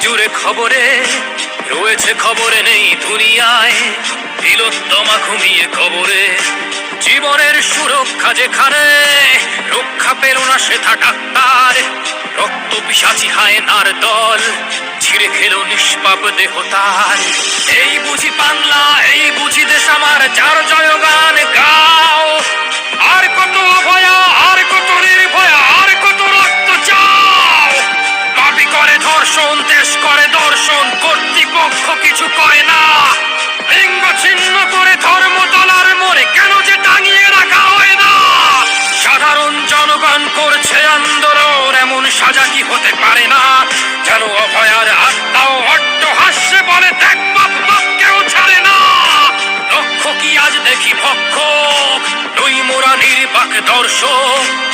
জুড়ে খবরে রয়েছে, খবরে নেই দুনিয়ায় তিলোত্তমা ঘুমিয়ে কবরে। জীবনের সুরক্ষা যেখানে রক্ষা পেল না সেথা ডাক্তার, রক্ত পিশাচি হায়নার দল ছিঁড়ে খেলো নিষ্পাপ দেহ তার। এই বুঝি বাংলা, এই বুঝি দেশ আমার, যার জয়গান গাও। আর কত অভয়া, আর কত নির্ভয়া, আর কত রক্ত চাও। দাবি করে ধর্ষণ, দেশ করে দর্শন, কর্তৃপক্ষ কিছু করে না। লিঙ্গ ছিন্ন করে ধর্মতলার মোড়ে কেন যে টাঙিয়ে রাখা হয় না। সাধারণ জনগণ করছে আন্দোলন, এমন সাজা কি হতে পারে না। যেন অভয়ার আত্মাও অট্ট হাস্যে বলে, দেখ বাপ, বাপ কেউ ছাড়ে না। লক্ষ্য কি আজ দেখি ভক্ষ, নই মোরা নির্বাক দর্শক।